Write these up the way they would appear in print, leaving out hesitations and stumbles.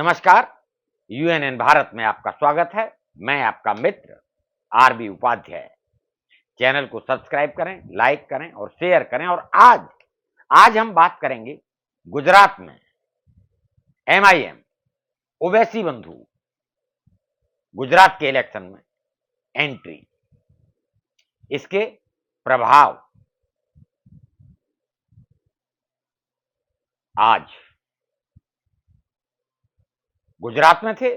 नमस्कार। यूएनएन भारत में आपका स्वागत है। मैं आपका मित्र आरबी उपाध्याय। चैनल को सब्सक्राइब करें, लाइक करें और शेयर करें। और आज हम बात करेंगे गुजरात में एमआईएम ओवैसी बंधु गुजरात के इलेक्शन में एंट्री, इसके प्रभाव आज गुजरात में थे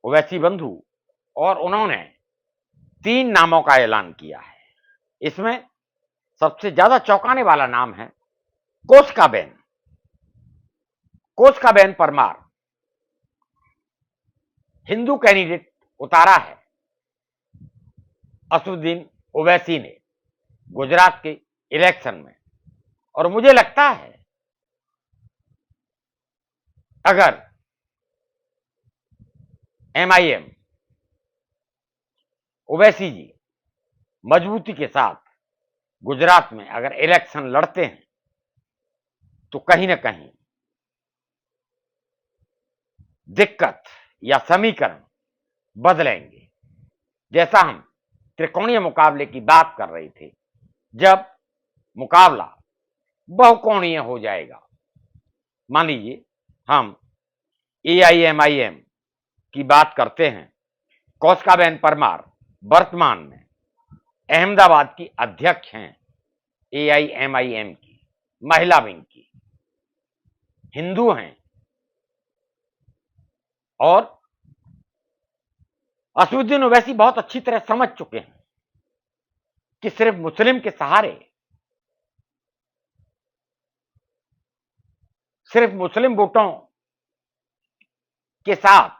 ओवैसी बंधु और उन्होंने 3 नामों का ऐलान किया है। इसमें सबसे ज्यादा चौंकाने वाला नाम है कोस्काबेन परमार। हिंदू कैंडिडेट उतारा है असदुद्दीन ओवैसी ने गुजरात के इलेक्शन में, और मुझे लगता है अगर एमआईएम ओवैसी जी मजबूती के साथ गुजरात में अगर इलेक्शन लड़ते हैं तो कहीं ना कहीं दिक्कत या समीकरण बदलेंगे। जैसा हम त्रिकोणीय मुकाबले की बात कर रहे थे, जब मुकाबला बहुकोणीय हो जाएगा, मान लीजिए हम एआईएमआईएम की बात करते हैं। कोस्काबेन परमार वर्तमान में अहमदाबाद की अध्यक्ष हैं एआईएमआईएम की महिला विंग की, हिंदू हैं और असदुद्दीन ओवैसी बहुत अच्छी तरह समझ चुके हैं कि सिर्फ मुस्लिम के सहारे, सिर्फ मुस्लिम वोटों के साथ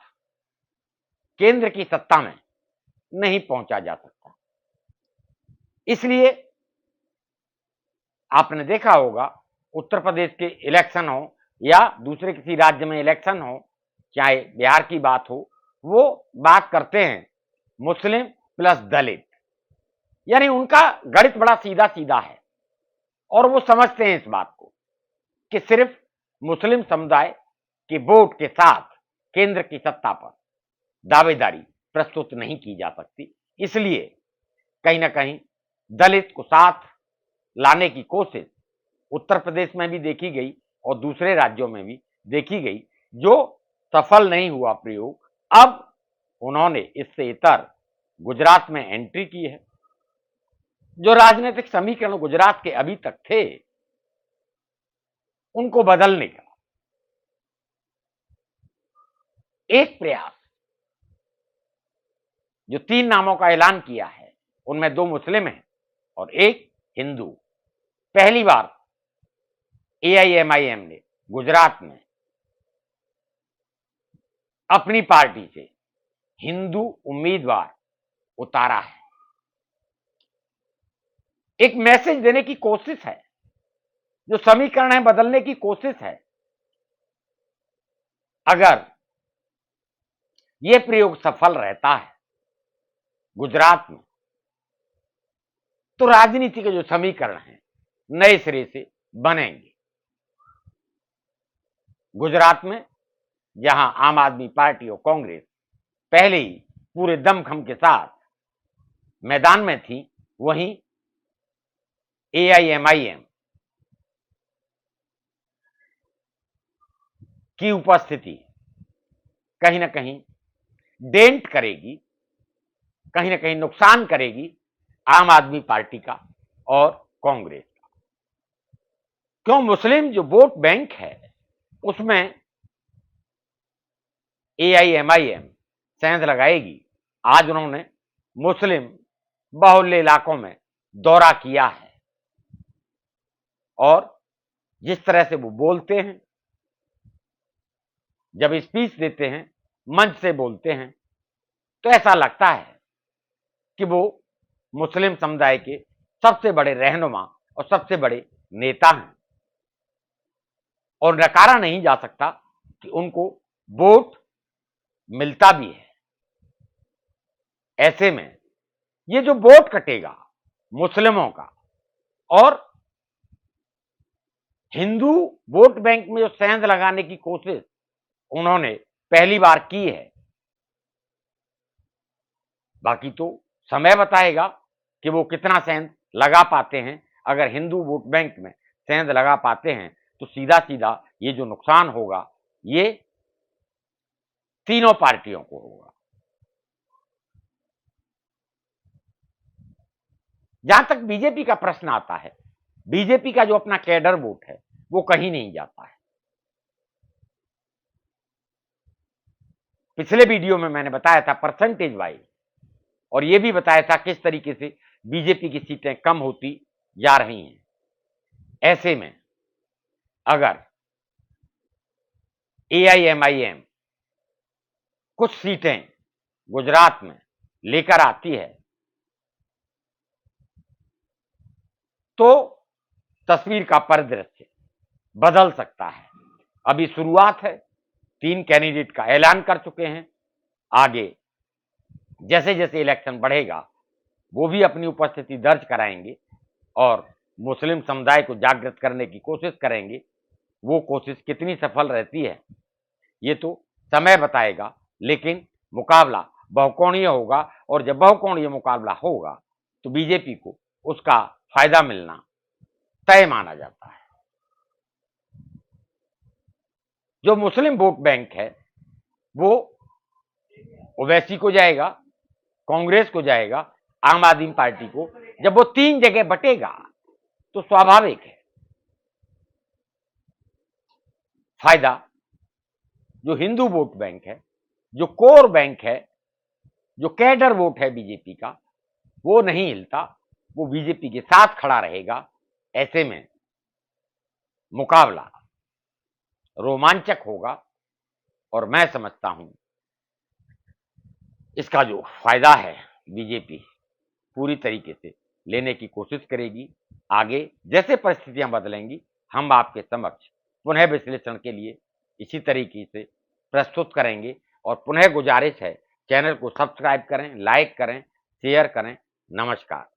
केंद्र की सत्ता में नहीं पहुंचा जा सकता। इसलिए आपने देखा होगा उत्तर प्रदेश के इलेक्शन हो या दूसरे किसी राज्य में इलेक्शन हो, चाहे बिहार की बात हो, वो बात करते हैं मुस्लिम प्लस दलित, यानी उनका गणित बड़ा सीधा सीधा है और वो समझते हैं इस बात को कि सिर्फ मुस्लिम समुदाय के वोट के साथ केंद्र की सत्ता पर दावेदारी प्रस्तुत नहीं की जा सकती। इसलिए कहीं ना कहीं दलित को साथ लाने की कोशिश उत्तर प्रदेश में भी देखी गई और दूसरे राज्यों में भी देखी गई, जो सफल नहीं हुआ प्रयोग। अब उन्होंने इससे इतर गुजरात में एंट्री की है। जो राजनीतिक समीकरण गुजरात के अभी तक थे, उनको बदलने का एक प्रयास, जो 3 नामों का ऐलान किया है उनमें 2 मुस्लिम हैं और 1 हिंदू। पहली बार एआईएमआईएम ने गुजरात में अपनी पार्टी से हिंदू उम्मीदवार उतारा है। एक मैसेज देने की कोशिश है, जो समीकरण है बदलने की कोशिश है। अगर यह प्रयोग सफल रहता है गुजरात में, तो राजनीति के जो समीकरण हैं नए सिरे से बनेंगे। गुजरात में जहां आम आदमी पार्टी और कांग्रेस पहले ही पूरे दमखम के साथ मैदान में थी, वहीं एआईएमआईएम की उपस्थिति कहीं ना कहीं डेंट करेगी, कहीं ना कहीं नुकसान करेगी आम आदमी पार्टी का और कांग्रेस का। क्यों? मुस्लिम जो वोट बैंक है उसमें एआईएमआईएम सेंध लगाएगी। आज उन्होंने मुस्लिम बाहुल्य इलाकों में दौरा किया है और जिस तरह से वो बोलते हैं, जब स्पीच देते हैं, मंच से बोलते हैं, तो ऐसा लगता है कि वो मुस्लिम समुदाय के सबसे बड़े रहनुमा और सबसे बड़े नेता हैं और नकारा नहीं जा सकता कि उनको वोट मिलता भी है। ऐसे में ये जो वोट कटेगा मुस्लिमों का और हिंदू वोट बैंक में जो सेंध लगाने की कोशिश उन्होंने पहली बार की है। बाकी तो समय बताएगा कि वो कितना सेंध लगा पाते हैं। अगर हिंदू वोट बैंक में सेंध लगा पाते हैं तो सीधा सीधा ये जो नुकसान होगा ये तीनों पार्टियों को होगा। जहां तक बीजेपी का प्रश्न आता है, बीजेपी का जो अपना कैडर वोट है वो कहीं नहीं जाता है। पिछले वीडियो में मैंने बताया था परसेंटेज वाइज, और यह भी बताया था किस तरीके से बीजेपी की सीटें कम होती जा रही हैं। ऐसे में अगर एआईएमआईएम कुछ सीटें गुजरात में लेकर आती है तो तस्वीर का परिदृश्य बदल सकता है। अभी शुरुआत है, 3 कैंडिडेट का ऐलान कर चुके हैं। आगे जैसे जैसे इलेक्शन बढ़ेगा वो भी अपनी उपस्थिति दर्ज कराएंगे और मुस्लिम समुदाय को जागृत करने की कोशिश करेंगे। वो कोशिश कितनी सफल रहती है ये तो समय बताएगा, लेकिन मुकाबला बहुकोणीय होगा, और जब बहुकोणीय मुकाबला होगा तो बीजेपी को उसका फायदा मिलना तय माना जाता है। जो मुस्लिम वोट बैंक है वो ओवैसी को जाएगा, कांग्रेस को जाएगा, आम आदमी पार्टी को। जब वो 3 जगह बटेगा तो स्वाभाविक है फायदा जो हिंदू वोट बैंक है, जो कोर बैंक है, जो कैडर वोट है बीजेपी का, वो नहीं हिलता, वो बीजेपी के साथ खड़ा रहेगा। ऐसे में मुकाबला रोमांचक होगा और मैं समझता हूं इसका जो फायदा है बीजेपी पूरी तरीके से लेने की कोशिश करेगी। आगे जैसे परिस्थितियां बदलेंगी हम आपके समक्ष पुनः विश्लेषण के लिए इसी तरीके से प्रस्तुत करेंगे। और पुनः गुजारिश है, चैनल को सब्सक्राइब करें, लाइक करें, शेयर करें। नमस्कार।